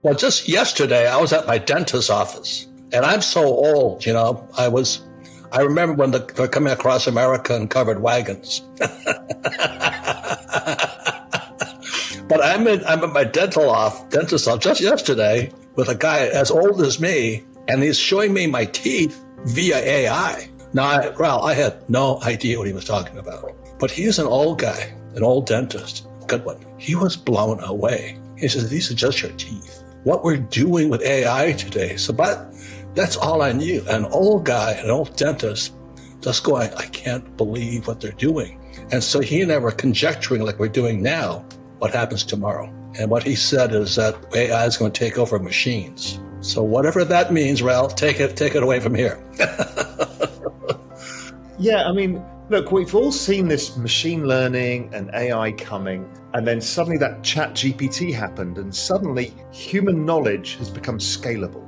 Well, just yesterday, I was at my dentist's office, and I'm so old, I remember when they're coming across America in covered wagons. But I'm at my dentist's office just yesterday with a guy as old as me, and he's showing me my teeth via AI. Now, I had no idea what he was talking about, but he's an old guy, an old dentist, good one. He was blown away. He says, these are just your teeth. What we're doing with AI today. That's all I knew. An old guy, an old dentist, just going, I can't believe what they're doing. And so he and I were conjecturing like we're doing now, what happens tomorrow. And what he said is that AI is going to take over machines. So whatever that means, Raoul, take it away from here. Yeah, I mean, look, we've all seen this machine learning and AI coming, and then suddenly that chat GPT happened, and suddenly human knowledge has become scalable.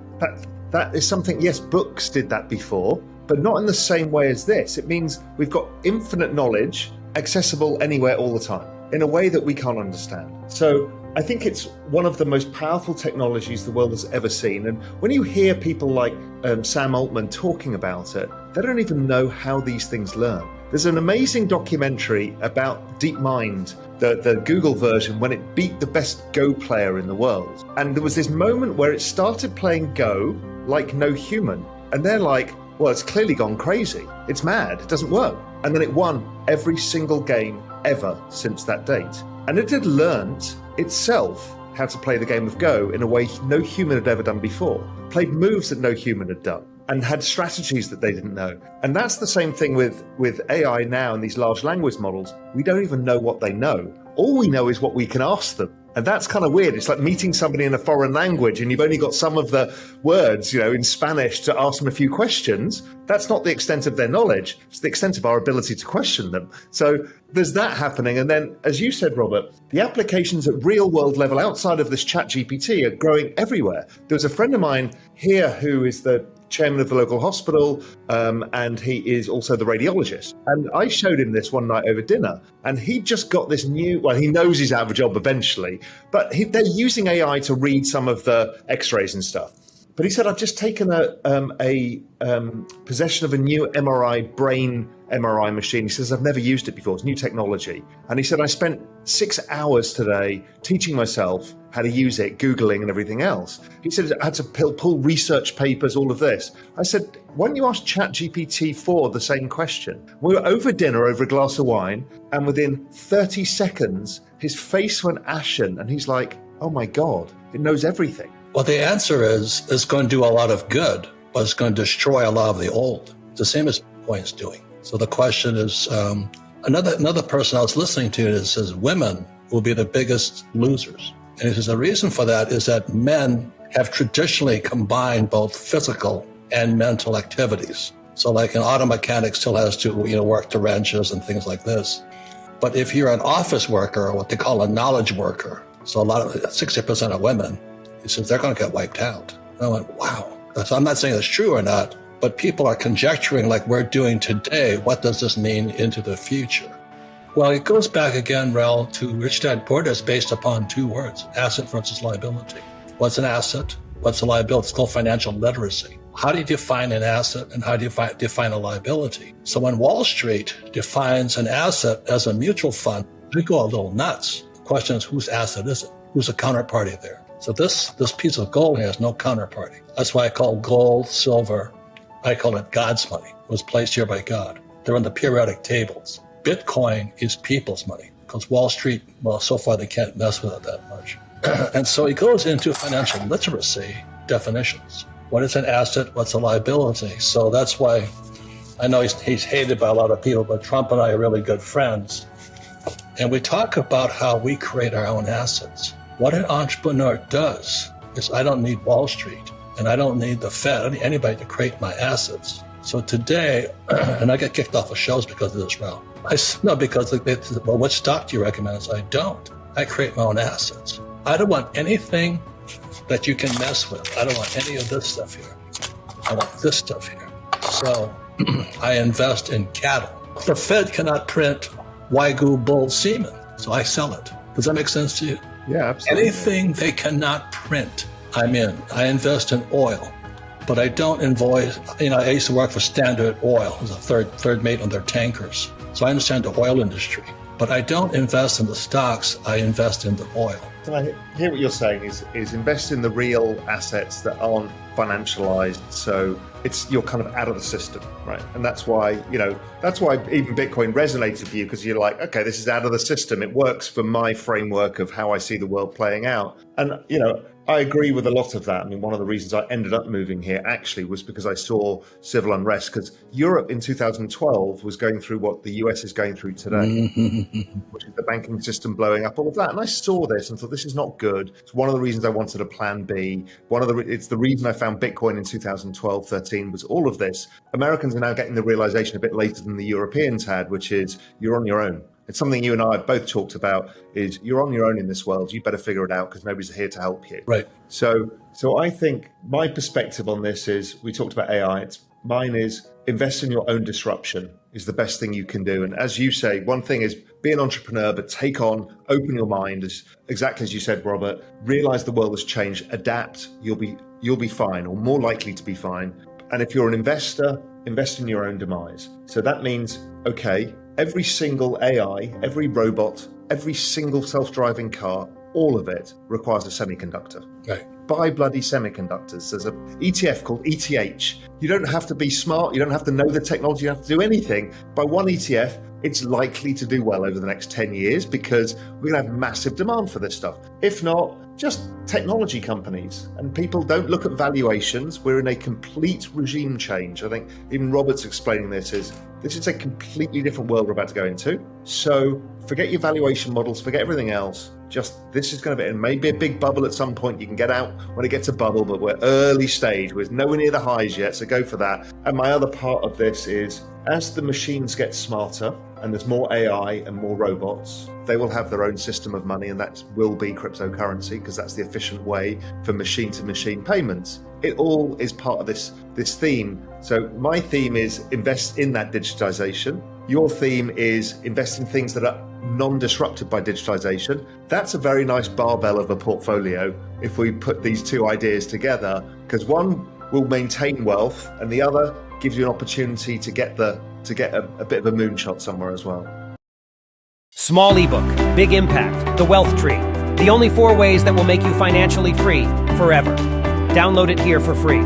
That is something, yes, books did that before, but not in the same way as this. It means we've got infinite knowledge accessible anywhere all the time in a way that we can't understand. So I think it's one of the most powerful technologies the world has ever seen. And when you hear people like Sam Altman talking about it, they don't even know how these things learn. There's an amazing documentary about DeepMind, the Google version, when it beat the best Go player in the world. And there was this moment where it started playing Go like no human. And they're like, well, it's clearly gone crazy. It's mad. It doesn't work. And then it won every single game ever since that date. And it had learned itself how to play the game of Go in a way no human had ever done before, played moves that no human had done, and had strategies that they didn't know. And that's the same thing with AI now and these large language models. We don't even know what they know. All we know is what we can ask them. And that's kind of weird. It's like meeting somebody in a foreign language and you've only got some of the words, in Spanish to ask them a few questions. That's not the extent of their knowledge. It's the extent of our ability to question them. So there's that happening. And then, as you said, Robert, the applications at real world level outside of this chat GPT are growing everywhere. There was a friend of mine here who is the chairman of the local hospital, and he is also the radiologist. And I showed him this one night over dinner, and he just got this he knows he's out of a job eventually, but they're using AI to read some of the x-rays and stuff. But he said, I've just taken a possession of a new brain MRI machine. He says, I've never used it before. It's new technology. And he said, I spent 6 hours today teaching myself how to use it, Googling and everything else. He said, I had to pull research papers, all of this. I said, why don't you ask ChatGPT-4 the same question? We were over dinner, over a glass of wine, and within 30 seconds, his face went ashen. And he's like, oh my God, it knows everything. Well, the answer is it's going to do a lot of good, but it's going to destroy a lot of the old. It's the same as Bitcoin's doing. So the question is, another person I was listening to says women will be the biggest losers. And he says the reason for that is that men have traditionally combined both physical and mental activities. So like an auto mechanic still has to, work the wrenches and things like this. But if you're an office worker, or what they call a knowledge worker, so 60% of women, he says they're going to get wiped out. And I went, wow. So I'm not saying it's true or not, but people are conjecturing like we're doing today. What does this mean into the future? Well, it goes back again, Raoul, to Rich Dad Poor Dad, based upon two words, asset versus liability. What's an asset? What's a liability? It's called financial literacy. How do you define an asset and how do you define a liability? So when Wall Street defines an asset as a mutual fund, we go a little nuts. The question is, whose asset is it? Who's the counterparty there? So this piece of gold has no counterparty. That's why I call gold, silver, I call it God's money. It was placed here by God. They're on the periodic tables. Bitcoin is people's money because Wall Street, well, so far they can't mess with it that much. And so he goes into financial literacy definitions. What is an asset? What's a liability? So that's why I know he's hated by a lot of people, but Trump and I are really good friends. And we talk about how we create our own assets. What an entrepreneur does is I don't need Wall Street and I don't need the Fed, I don't need anybody to create my assets. So today, and I get kicked off of shows because of this, Raoul. Because well, what stock do you recommend? I don't. I create my own assets. I don't want anything that you can mess with. I don't want any of this stuff here. I want this stuff here. So I invest in cattle. The Fed cannot print Wagyu bull semen, so I sell it. Does that make sense to you? Yeah, absolutely. Anything they cannot print, I'm in. I invest in oil, but I don't invoice. I used to work for Standard Oil as a third mate on their tankers. So I understand the oil industry, but I don't invest in the stocks. I invest in the oil. And I hear what you're saying is invest in the real assets that aren't financialized. So you're kind of out of the system, right? And that's why even Bitcoin resonates with you, because you're like, okay, this is out of the system. It works for my framework of how I see the world playing out. And, I agree with a lot of that. I mean, one of the reasons I ended up moving here actually was because I saw civil unrest, because Europe in 2012 was going through what the US is going through today, which is the banking system blowing up, all of that. And I saw this and thought, this is not good. It's one of the reasons I wanted a plan B. It's the reason I found Bitcoin in 2012, 13 was all of this. Americans are now getting the realization a bit later than the Europeans had, which is you're on your own. It's something you and I have both talked about, is you're on your own in this world. You better figure it out because nobody's here to help you. Right. So I think my perspective on this is, we talked about AI. Mine is invest in your own disruption is the best thing you can do. And as you say, one thing is be an entrepreneur, but open your mind, exactly as you said, Robert, realize the world has changed, adapt, you'll be fine, or more likely to be fine. And if you're an investor, invest in your own demise. So that means, okay, every single AI, every robot, every single self-driving car, all of it requires a semiconductor. Right. Buy bloody semiconductors. There's an ETF called ETH. You don't have to be smart. You don't have to know the technology. You don't have to do anything. Buy one ETF. It's likely to do well over the next 10 years because we're going to have massive demand for this stuff. If not, just technology companies. And people don't look at valuations. We're in a complete regime change. I think even Robert's explaining this is a completely different world we're about to go into. So forget your valuation models, forget everything else. This is going to be, and maybe a big bubble at some point. You can get out when it gets a bubble, but we're early stage. We're nowhere near the highs yet, so go for that. And my other part of this is, as the machines get smarter and there's more AI and more robots, they will have their own system of money, and that will be cryptocurrency, because that's the efficient way for machine-to-machine payments. It all is part of this theme. So my theme is invest in that digitization. Your theme is invest in things that are non-disrupted by digitization. That's a very nice barbell of a portfolio if we put these two ideas together, because one will maintain wealth and the other gives you an opportunity to get a bit of a moonshot somewhere as well. Small ebook, big impact, the wealth tree. The only 4 ways that will make you financially free forever. Download it here for free.